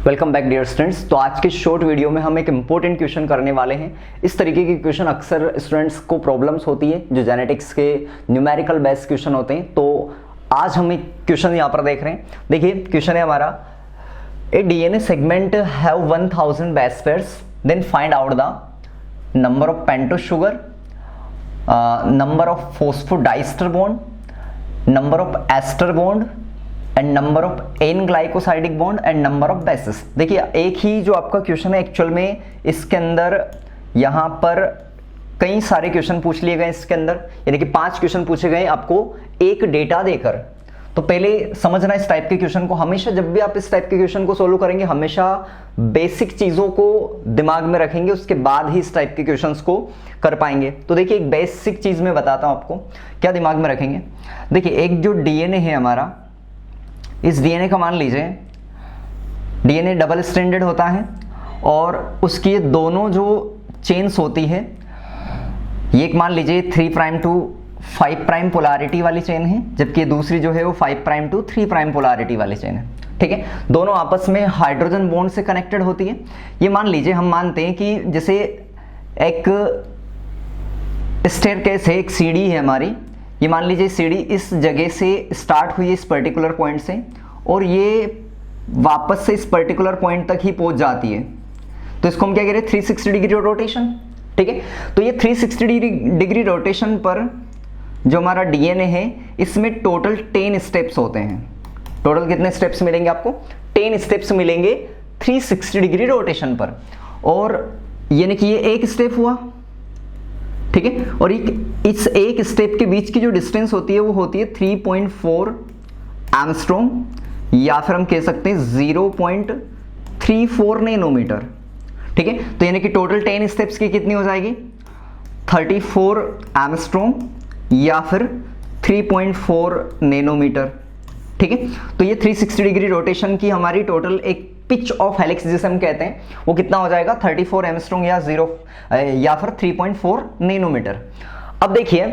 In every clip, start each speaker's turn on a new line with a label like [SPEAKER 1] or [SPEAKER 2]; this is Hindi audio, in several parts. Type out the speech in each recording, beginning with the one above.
[SPEAKER 1] Welcome back dear students. तो आज के शॉर्ट वीडियो में हम एक इंपॉर्टेंट क्वेश्चन करने वाले हैं। इस तरीके के क्वेश्चन अक्सर स्टूडेंट्स को प्रॉब्लम्स होती है जो जेनेटिक्स के न्यूमेरिकल बेस्ड क्वेश्चन होते हैं। तो आज हम एक क्वेश्चन यहाँ पर देख रहे हैं। देखिए क्वेश्चन है हमारा, a DNA segment have 1000 base pairs, then find out the number of pentose sugar, number of phosphodiester bond, number of ester bond and number of N glycosidic bond and number of bases. देखिए एक ही जो आपका क्वेश्चन है एक्चुअल में इसके अंदर यहाँ पर कई सारे क्वेश्चन पूछ लिए गए इसके अंदर, यानी कि 5 क्वेश्चन पूछे गए आपको एक डेटा देकर। तो पहले समझना इस टाइप के क्वेश्चन को, हमेशा जब भी आप इस टाइप के क्वेश्चन को सोल्व करेंगे हमेशा बेसिक चीजों को दिमाग में रखेंगे, उसके बाद ही इस टाइप के क्वेश्चंस को कर पाएंगे। तो देखिए एक बेसिक चीज मैं बताता हूं आपको क्या दिमाग में रखेंगे। देखिए एक जो डीएनए है हमारा, इस डीएनए का मान लीजिए डीएनए डबल स्ट्रैंडेड होता है और उसकी दोनों जो चेन्स होती है, ये एक मान लीजिए 3 प्राइम टू 5 प्राइम पोलैरिटी वाली चेन है, जबकि दूसरी जो है वो 5 प्राइम टू 3 प्राइम पोलैरिटी वाली चेन है। ठीक है, दोनों आपस में हाइड्रोजन बॉन्ड से कनेक्टेड होती है। ये मान लीजिए हम मानते हैं कि जैसे एक स्टेयरकेस है, एक सीढ़ी है हमारी, ये मान लीजिए सीढ़ी इस जगह से स्टार्ट हुई है इस पर्टिकुलर पॉइंट से और ये वापस से इस पर्टिकुलर पॉइंट तक ही पहुंच जाती है। तो इसको हम क्या कह रहे हैं, 360 डिग्री रोटेशन। ठीक है, तो ये 360 डिग्री रोटेशन पर जो हमारा डीएनए है इसमें टोटल 10 स्टेप्स होते हैं। टोटल कितने स्टेप्स मिलेंगे आपको? 10 स्टेप्स मिलेंगे 360 डिग्री रोटेशन पर। और यानी कि ये एक स्टेप हुआ, ठीक है, और इस एक स्टेप के बीच की जो डिस्टेंस होती है वो होती है 3.4 एंगस्ट्रॉम या फिर हम कह सकते हैं 0.34 नैनोमीटर। ठीक है, तो यानी कि टोटल 10 स्टेप्स की कितनी हो जाएगी, 34 एंगस्ट्रॉम या फिर 3.4 नैनोमीटर। ठीक है, तो ये 360 डिग्री रोटेशन की हमारी टोटल एक पिच ऑफ हेलिक्स जिसे हम कहते हैं वो कितना हो जाएगा, 34 एंगस्ट्रॉम या फिर 3.4 नैनोमीटर। अब देखिए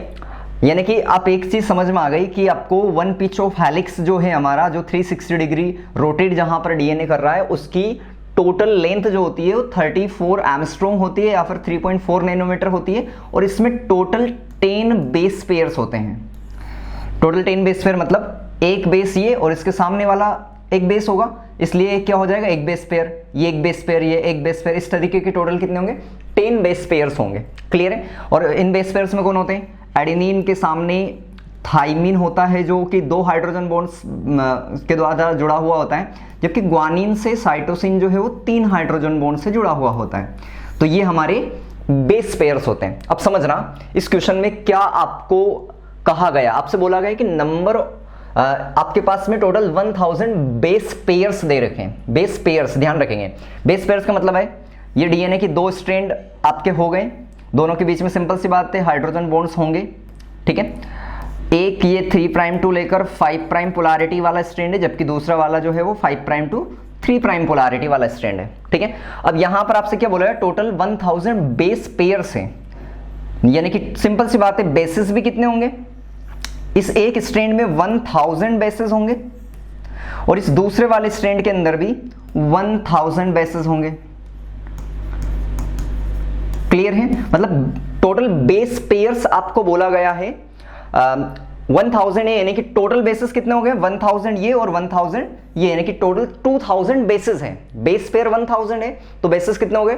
[SPEAKER 1] यानी कि आप एक चीज समझ में आ गई कि आपको वन पिच ऑफ हेलिक्स जो है हमारा, जो 360 डिग्री रोटेट जहां पर डीएनए कर रहा है, उसकी टोटल लेंथ जो होती है वो 34 एंगस्ट्रॉम होती है या फिर 3.4 नैनोमीटर होती है। और इसमें टोटल 10 बेस पेयर्स होते हैं। टोटल 10 बेस पेयर मतलब एक बेस ये और इसके सामने वाला एक बेस होगा, इसलिए क्या हो जाएगा, एक बेस पेयर, ये एक बेस पेयर, ये एक बेस पेयर, इस तरीके के टोटल कितने होंगे, 10 बेस पेयर्स होंगे। क्लियर है? और इन बेस पेयर्स में कौन होते हैं, एडेनिन के सामने थाइमिन होता है जो कि 2 हाइड्रोजन बॉन्ड्स के द्वारा जुड़ा हुआ होता है, जबकि ग्वानिन से साइटोसिन जो है वो 3 हाइड्रोजन बॉन्ड से जुड़ा हुआ होता है। तो ये हमारे बेस पेयर्स होते हैं। अब समझना इस क्वेश्चन में क्या आपको कहा गया, आपसे बोला गया कि नंबर आपके पास में टोटल 1000 बेस पेयर्स दे रखे हैं। बेस पेयर्स ध्यान रखेंगे, बेस पेयर्स का मतलब है ये डीएनए की 2 स्ट्रैंड आपके हो गए, दोनों के बीच में सिंपल सी बात है हाइड्रोजन बॉन्ड्स होंगे। ठीक है, एक ये 3 प्राइम टू लेकर 5 प्राइम पोलैरिटी वाला स्ट्रैंड है, जबकि दूसरा वाला जो है वो 5 प्राइम टू 3 प्राइम पोलैरिटी वाला स्ट्रैंड है। ठीक है, अब यहां पर आपसे क्या बोला है, टोटल 1000 बेस पेयर्स हैं, यानी कि सिंपल सी बात है बेसिस भी कितने होंगे, इस एक स्ट्रैंड में 1000 बेसेस होंगे और इस दूसरे वाले स्ट्रैंड के अंदर भी 1000 बेसेस होंगे। क्लियर है? मतलब टोटल बेस पेयर्स आपको बोला गया है 1000 है, यानी कि टोटल बेसिस कितने हो गए, 1000 ये और 1000 ये, यानी कि टोटल 2000 बेसिस है। बेस पेयर 1000 है तो बेसिस कितने हो गए,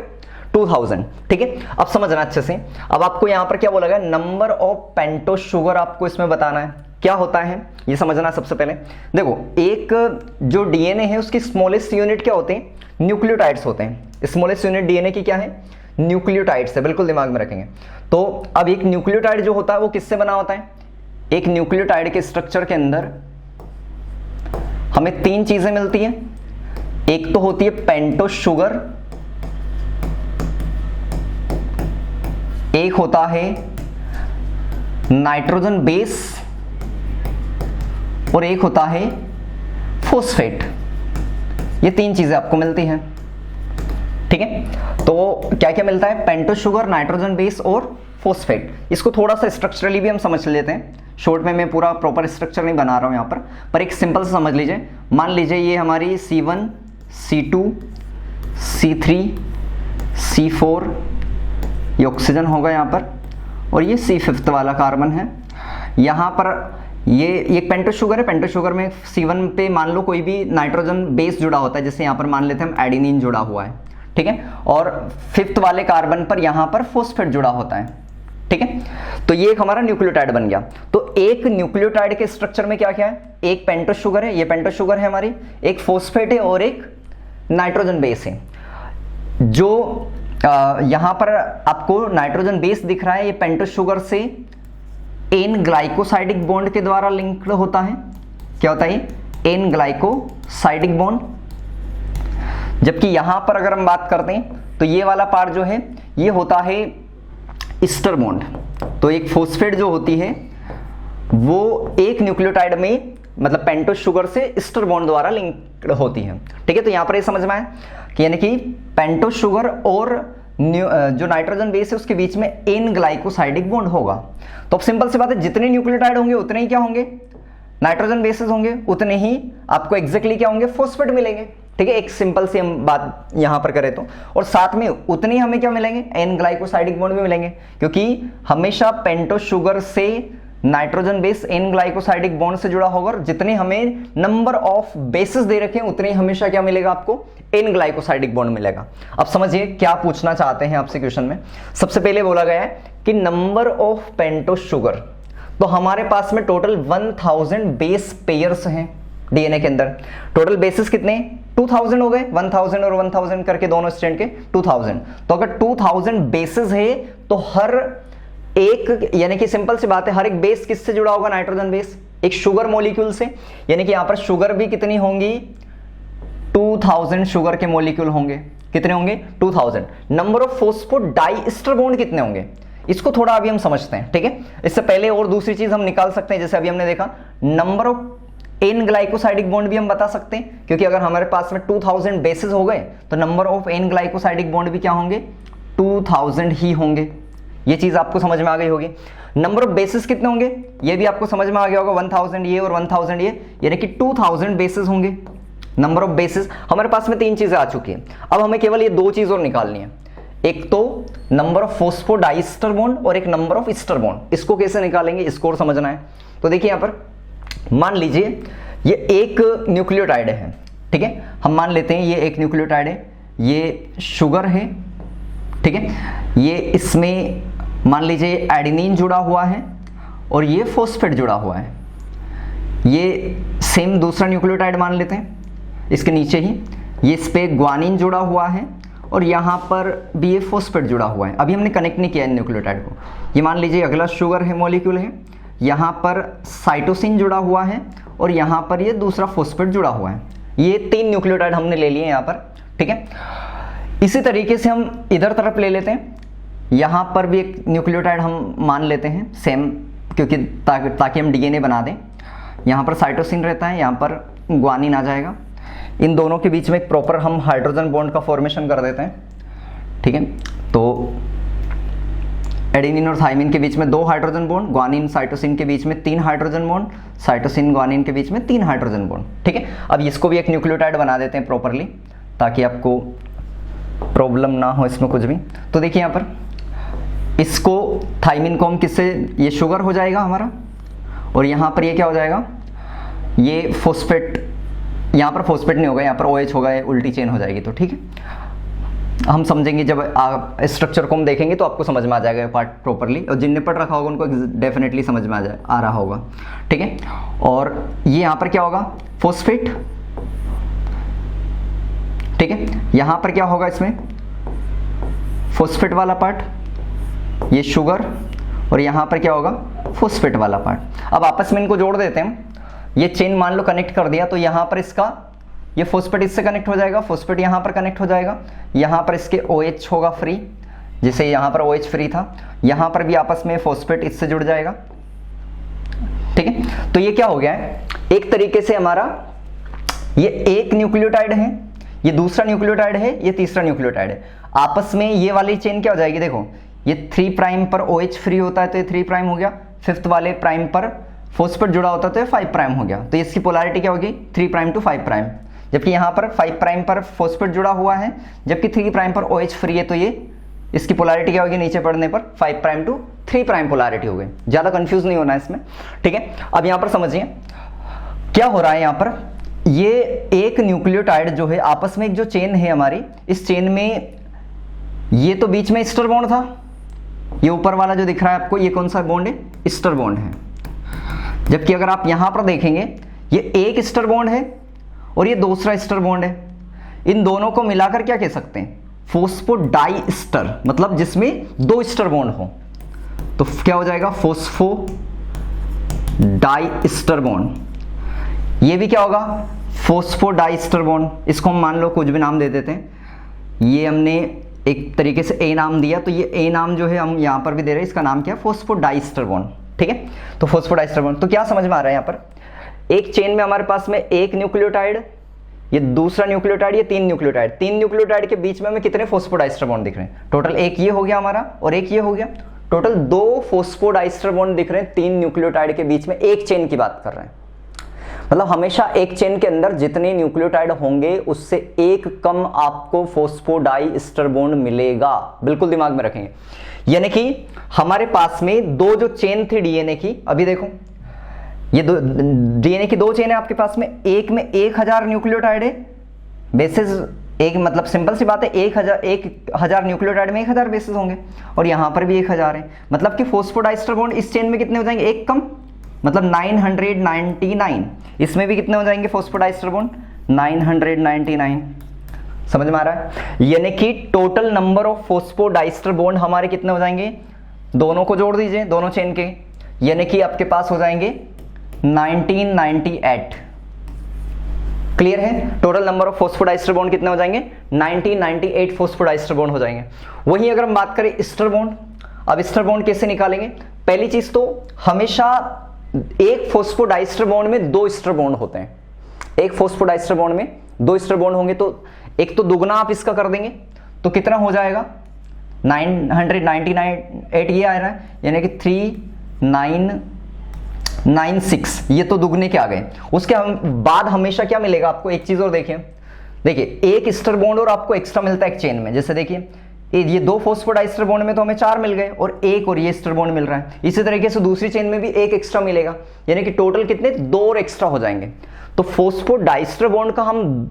[SPEAKER 1] 2000। ठीक है, अब समझना अच्छे से। अब आपको यहां पर क्या बोला गया, नंबर ऑफ पेंटोस शुगर आपको इसमें बताना है। क्या होता है ये समझना सबसे पहले। देखो एक जो डीएनए है उसकी स्मॉलेस्ट यूनिट क्या होते हैं, न्यूक्लियोटाइड्स होते हैं। स्मॉलेस्ट यूनिट डीएनए की क्या है, न्यूक्लियोटाइड्स है, बिल्कुल दिमाग में रखेंगे। तो अब एक न्यूक्लियोटाइड जो होता है वो किससे बना होता है, एक न्यूक्लियोटाइड के स्ट्रक्चर के अंदर हमें 3 चीजें मिलती हैं। एक तो होती है पेंटोस शुगर, एक होता है नाइट्रोजन बेस और एक होता है फॉस्फेट। ये 3 चीजें आपको मिलती हैं। ठीक है, तो क्या क्या मिलता है, पेंटोस शुगर, नाइट्रोजन बेस और फॉस्फेट। इसको थोड़ा सा स्ट्रक्चरली भी हम समझ लेते हैं। शॉर्ट में मैं पूरा प्रॉपर स्ट्रक्चर नहीं बना रहा हूं यहां पर एक सिंपल से समझ लीजिए। मान लीजिए ये हमारी C1 C2, C3, C4, ये ऑक्सीजन होगा यहाँ पर, और ये C5 वाला कार्बन है। यहाँ पर ये एक पेंटोस शुगर है। पेंटोस शुगर में C1 पे मान लो कोई भी नाइट्रोजन बेस जुड़ा होता है, जैसे यहाँ पर मान लेते हैं हम एडिनिन जुड़ा हुआ है, ठीक है, और 5th वाले कार्बन पर यहाँ पर फॉस्फेट जुड़ा होता है, ठीक है। तो ये एक हमारा न्यूक्लियोटाइड बन गया। तो एक न्यूक्लियोटाइड के स्ट्रक्चर में क्या क्या है, एक पेंटोस शुगर है, ये पेंटोस शुगर है हमारी, एक फॉस्फेट है और एक नाइट्रोजन बेस है। जो यहां पर आपको नाइट्रोजन बेस दिख रहा है, ये पेंटोस शुगर से एन ग्लाइकोसाइडिक बॉन्ड के द्वारा लिंक्ड होता है। क्या होता है, एन ग्लाइकोसाइडिक बॉन्ड। जबकि यहां पर अगर हम बात करते हैं तो ये वाला पार्ट जो है ये होता है ईस्टर बॉन्ड। तो एक फॉस्फेट जो होती है वो एक न्यूक्लियोटाइड में, मतलब पेंटोस शुगर से ईस्टर बॉन्ड द्वारा लिंक्ड होती है, ठीक है। तो यहां पर ये समझ में आया कि यानी कि पेंटोस शुगर और जो नाइट्रोजन बेस है उसके बीच में एन ग्लाइकोसाइडिक बॉन्ड होगा। तो अब सिंपल सी बात है, जितने न्यूक्लियोटाइड होंगे उतने ही क्या होंगे, नाइट्रोजन बेसेस होंगे, उतने ही आपको एग्जैक्टली क्या होंगे, फॉस्फेट मिलेंगे, ठीक है। एक सिंपल सी हम बात यहां पर करें तो, और साथ में उतने ही हमें क्या मिलेंगे, एन ग्लाइकोसाइडिक बॉन्ड भी मिलेंगे, क्योंकि हमेशा पेंटोस शुगर से nitrogen base N glycosidic bond से जुड़ा होगा, और जितने हमें नंबर ऑफ बेसेस दे रखे हैं उतने ही हमेशा क्या मिलेगा आपको, एन ग्लाइकोसाइडिक बॉन्ड मिलेगा। अब समझिए क्या पूछना चाहते हैं आपसे क्वेश्चन में। सबसे पहले बोला गया है कि नंबर ऑफ पेंटोस शुगर, तो हमारे पास में टोटल 1000 बेस पेयर्स हैं डीएनए के अंदर। टोटल बेसिस कितने, 2000 हो गए, 1000 और 1000 करके दोनों स्टैंड के 2000। तो अगर 2000 बेसिस है तो हर एक, यानी कि सिंपल सी बात है, हर एक बेस किससे जुड़ा होगा, नाइट्रोजन बेस, एक शुगर मॉलिक्यूल से। यानी कि यहां पर शुगर भी कितनी होंगी, 2000 शुगर के मॉलिक्यूल होंगे। कितने होंगे, 2000। नंबर ऑफ फॉस्फोडाइएस्टर बॉन्ड कितने होंगे, इसको थोड़ा अभी हम समझते हैं, ठीक है। इससे पहले और दूसरी चीज हम निकाल सकते हैं, जैसे अभी हमने देखा number of N glycosidic bond भी हम बता सकते हैं, क्योंकि अगर हमारे पास में 2000 बेसिस हो गए तो number of N glycosidic bond भी क्या होंगे, 2000 ही होंगे। ये चीज आपको समझ में आ गई होगी। नंबर ऑफ बेसिस कितने होंगे, ये भी आपको समझ में आ गया होगा, 1000 ये और 1000 ये, यानी कि 2000 बेसिस होंगे। नंबर ऑफ बेसिस हमारे पास में 3 चीजें आ चुकी हैं। अब हमें केवल ये 2 चीज और निकालनी है, एक तो नंबर ऑफ फॉस्फोडाइएस्टर बॉन्ड और एक नंबर ऑफ ईस्टर बॉन्ड। इसको कैसे निकालेंगे, इसको और समझना है। तो देखिए यहां पर मान लीजिए ये एक न्यूक्लियोटाइड है, ठीक है, हम मान लेते हैं ये एक न्यूक्लियोटाइड है, ये शुगर है, ठीक है, ये इसमें मान लीजिए एडेनिन जुड़ा हुआ है और ये फॉस्फेट जुड़ा हुआ है। ये सेम दूसरा न्यूक्लियोटाइड मान लेते हैं, इसके नीचे ही ये इस पे ग्वानिन जुड़ा हुआ है और यहाँ पर भी ये फॉस्फेट जुड़ा हुआ है। अभी हमने कनेक्ट नहीं किया इन न्यूक्लियोटाइड को। ये मान लीजिए अगला शुगर है, मॉलिक्यूल है, यहाँ पर साइटोसिन जुड़ा हुआ है और यहाँ पर ये दूसरा फॉस्फेट जुड़ा हुआ है। ये 3 न्यूक्लियोटाइड हमने ले लिए यहाँ पर, ठीक है। इसी तरीके से हम इधर तरफ ले लेते हैं, यहाँ पर भी एक न्यूक्लियोटाइड हम मान लेते हैं सेम, क्योंकि ताकि हम डीएनए बना दें। यहाँ पर साइटोसिन रहता है, यहाँ पर ग्वानिन आ जाएगा। इन दोनों के बीच में एक प्रॉपर हम हाइड्रोजन बॉन्ड का फॉर्मेशन कर देते हैं, ठीक है। तो एडेनिन और थाइमिन के बीच में 2 हाइड्रोजन बॉन्ड, ग्वानिन साइटोसिन के बीच में 3 हाइड्रोजन बॉन्ड, साइटोसिन ग्वानिन के बीच में 3 हाइड्रोजन बॉन्ड, ठीक है। अब इसको भी एक न्यूक्लियोटाइड बना देते हैं प्रॉपरली, ताकि आपको प्रॉब्लम ना हो इसमें कुछ भी। तो देखिए यहाँ पर इसको थाइमिन को हम किससे, ये शुगर हो जाएगा हमारा, और यहाँ पर ये क्या हो जाएगा, ये फॉस्फेट, यहाँ पर फॉस्फेट नहीं होगा, यहाँ पर OH होगा, ये उल्टी चेन हो जाएगी। तो ठीक है, हम समझेंगे जब आप स्ट्रक्चर को हम देखेंगे तो आपको समझ में आ जाएगा पार्ट प्रॉपरली, और जिनने पढ़ रखा होगा उनको डेफिनेटली समझ में आ रहा होगा, ठीक है। और ये यहाँ पर क्या होगा, फॉस्फेट, ठीक है। यहाँ पर क्या होगा, इसमें फॉस्फेट वाला पार्ट, ये शुगर, और यहाँ पर क्या होगा, फॉस्फेट वाला पार्ट। अब आपस में इनको जोड़ देते हैं, ये चेन मान लो कनेक्ट कर दिया, तो यहाँ पर इसका ये फॉस्फेट इससे कनेक्ट हो जाएगा, फॉस्फेट यहाँ पर कनेक्ट हो जाएगा, यहाँ पर इसके OH होगा फ्री, जैसे यहाँ पर OH फ्री था, यहाँ पर भी आपस में फॉस्फेट इससे जुड़ जाएगा, ठीक है। तो ये क्या हो गया है, एक तरीके से हमारा ये एक न्यूक्लियोटाइड है, ये दूसरा न्यूक्लियोटाइड है, ये तीसरा न्यूक्लियोटाइड है। आपस में ये वाली चेन क्या हो जाएगी, देखो ये 3 प्राइम पर OH फ्री होता है तो ये 3 प्राइम हो गया, 5th वाले प्राइम पर फॉस्फेट जुड़ा होता है तो ये 5 प्राइम हो गया। तो इसकी पोलैरिटी क्या होगी, 3 प्राइम टू 5 प्राइम। जबकि यहाँ पर 5 प्राइम पर फॉस्फेट जुड़ा हुआ है, जबकि 3 प्राइम पर OH फ्री है। तो ये इसकी पोलैरिटी क्या होगी नीचे पढ़ने पर 5 प्राइम टू 3 प्राइम पोलैरिटी हो गई। ज़्यादा कंफ्यूज नहीं होना है इसमें, ठीक है। अब यहाँ पर समझिए क्या हो रहा है। यहाँ पर ये एक न्यूक्लियोटाइड जो है आपस में एक जो चेन है हमारी, इस चेन में ये तो बीच में ईस्टर बॉन्ड था, ये ऊपर वाला जो दिख रहा है आपको ये कौन सा बॉन्ड है, ईस्टर बॉन्ड है। जबकि अगर आप यहां पर देखेंगे ये एक ईस्टर बॉन्ड है और ये दूसरा ईस्टर बॉन्ड है। इन दोनों को मिलाकर क्या कह सकते हैं, फोस्फोडाइस्टर, मतलब जिसमें 2 ईस्टर बॉन्ड हो। तो क्या हो जाएगा, फोस्फोडाइस्टर बॉन्ड। ये भी क्या होगा, फोस्फोडाइस्टर बॉन्ड। इसको हम मान लो कुछ भी नाम दे देते हैं। ये हमने एक तरीके से ए नाम दिया, तो ये ए नाम जो है हम यहां पर भी दे रहे हैं, इसका नाम क्या है, फोस्फोडाइस्टर बॉन्ड, ठीक है। तो फोस्फोडाइस्टर बॉन्ड, तो क्या समझ में आ रहा है, यहाँ पर एक चेन में हमारे पास में एक न्यूक्लियोटाइड, ये दूसरा न्यूक्लियोटाइड, ये 3 न्यूक्लियोटाइड, 3 न्यूक्लियोटाइड के बीच में हमें कितने फोस्फोडाइस्टर बॉन्ड दिख रहे हैं, टोटल एक ये हो गया हमारा और एक ये हो गया, टोटल 2 फोस्फोडाइस्टर बॉन्ड दिख रहे हैं 3 न्यूक्लियोटाइड के बीच में। एक चेन की बात कर रहे हैं, मतलब हमेशा एक चेन के अंदर जितने न्यूक्लियोटाइड होंगे उससे एक कम आपको फोस्फोडाइस्टर बॉन्ड मिलेगा, बिल्कुल दिमाग में रखेंगे। यानी कि हमारे पास में 2 जो चेन थी डीएनए की, अभी देखो ये डीएनए की 2 चेन है आपके पास में, एक में 1000 न्यूक्लियोटाइड है, बेसिस एक, मतलब सिंपल सी बात है 1000 न्यूक्लियोटाइड में 1000 बेसिस होंगे, और यहां पर भी 1000 है। मतलब कि फोस्फोडाइस्टर बॉन्ड इस चेन में कितने हो जाएंगे, एक कम, मतलब 999। इसमें भी कितने हो जाएंगे फोस्फोडाइस्टर बॉन्ड, 999। समझ में आ रहा है, यानी कि total number of phosphodiester bond हमारे कितने हो जाएंगे, दोनों को जोड़ दीजिए दोनों चेन के, यानी कि आपके पास हो जाएंगे 1998। क्लियर है, total number of phosphodiester bond कितने हो जाएंगे, 1998 फोस्फोडाइस्टर बॉन्ड हो जाएंगे। वहीं अगर हम बात करें ईस्टर बॉन्ड, अब ईस्टर बॉन्ड कैसे निकालेंगे, पहली चीज तो हमेशा एक फोस्फोडाइस्टर बॉन्ड में 2 ईस्टर बॉन्ड होते हैं, एक फोस्फोडाइस्टर बॉन्ड में 2 ईस्टर बॉन्ड होंगे, तो एक तो दुगना आप इसका कर देंगे तो कितना हो जाएगा 998 ये आ रहा है, यानी कि 3996, ये तो दुगने के आ गए। उसके बाद हमेशा क्या मिलेगा आपको, एक चीज और देखिए एक ईस्टर बॉन्ड और आपको एक्स्ट्रा मिलता है एक चेन में, जैसे देखिए ये 2 फोस्फोडाइस्टर बॉन्ड में तो हमें 4 मिल गए और एक और ये ईस्टर बॉन्ड मिल रहा है, इसी तरीके से दूसरी चेन में भी एक एक्स्ट्रा मिलेगा, यानी कि टोटल कितने 2 और एक्स्ट्रा हो जाएंगे। तो फोस्फोडाइस्टर बॉन्ड का हम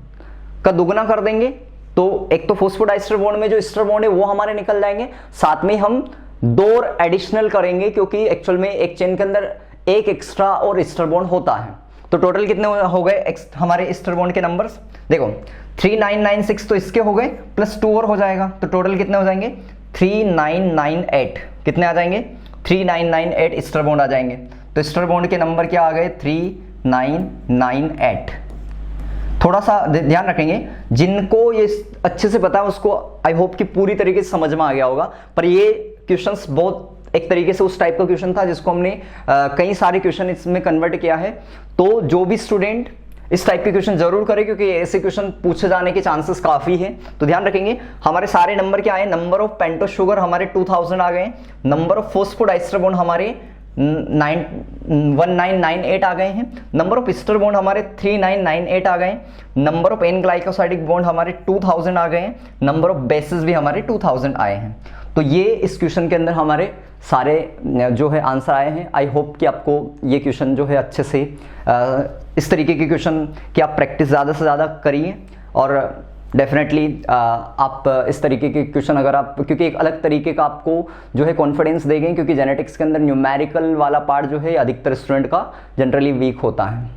[SPEAKER 1] दुगना कर देंगे तो एक तो फोस्फोडाइस्टर बॉन्ड में जो ईस्टर बॉन्ड है वो हमारे निकल जाएंगे, साथ में हम 2 और एडिशनल करेंगे, क्योंकि एक्चुअल में एक चेन के अंदर एक एक्स्ट्रा और ईस्टर बॉन्ड होता है। तो टोटल कितने हो गए हमारे ईस्टर बॉन्ड के नंबर्स, देखो 3996 तो इसके हो गए प्लस 2 और हो जाएगा, तो टोटल कितने हो जाएंगे 3998, कितने आ जाएंगे 3998 ईस्टर बॉन्ड आ जाएंगे। तो ईस्टर बॉन्ड के नंबर क्या आ गए 3998। थोड़ा सा ध्यान रखेंगे, जिनको ये अच्छे से पता है उसको आई होप कि पूरी तरीके से समझ में आ गया होगा, पर ये क्वेश्चंस बहुत एक तरीके से उस टाइप का क्वेश्चन था जिसको हमने कई सारे क्वेश्चन इसमें कन्वर्ट किया है। तो जो भी स्टूडेंट इस टाइप के क्वेश्चन जरूर करें, क्योंकि ऐसे क्वेश्चन पूछे जाने के चांसेस काफी हैं। तो ध्यान रखेंगे हमारे सारे नंबर क्या आए, नंबर ऑफ पेंटोस शुगर हमारे 2000 आ गए, नंबर ऑफ फोस्फोडाइस्टर बॉन्ड हमारे 1998 आ गए हैं, नंबर ऑफ ईस्टर बॉन्ड हमारे 3998 आ गए, number of N glycosidic bond हमारे 2000 आ गए, नंबर ऑफ बेसिस भी हमारे 2000 आए हैं। तो ये इस क्वेश्चन के अंदर हमारे सारे जो है आंसर आए हैं। आई होप कि आपको ये क्वेश्चन जो है अच्छे से इस तरीके के क्वेश्चन की आप प्रैक्टिस ज़्यादा से ज़्यादा करिए, और डेफिनेटली आप इस तरीके के क्वेश्चन अगर आप, क्योंकि एक अलग तरीके का आपको जो है कॉन्फिडेंस देंगे, क्योंकि जेनेटिक्स के अंदर न्यूमेरिकल वाला पार्ट जो है अधिकतर स्टूडेंट का जनरली वीक होता है।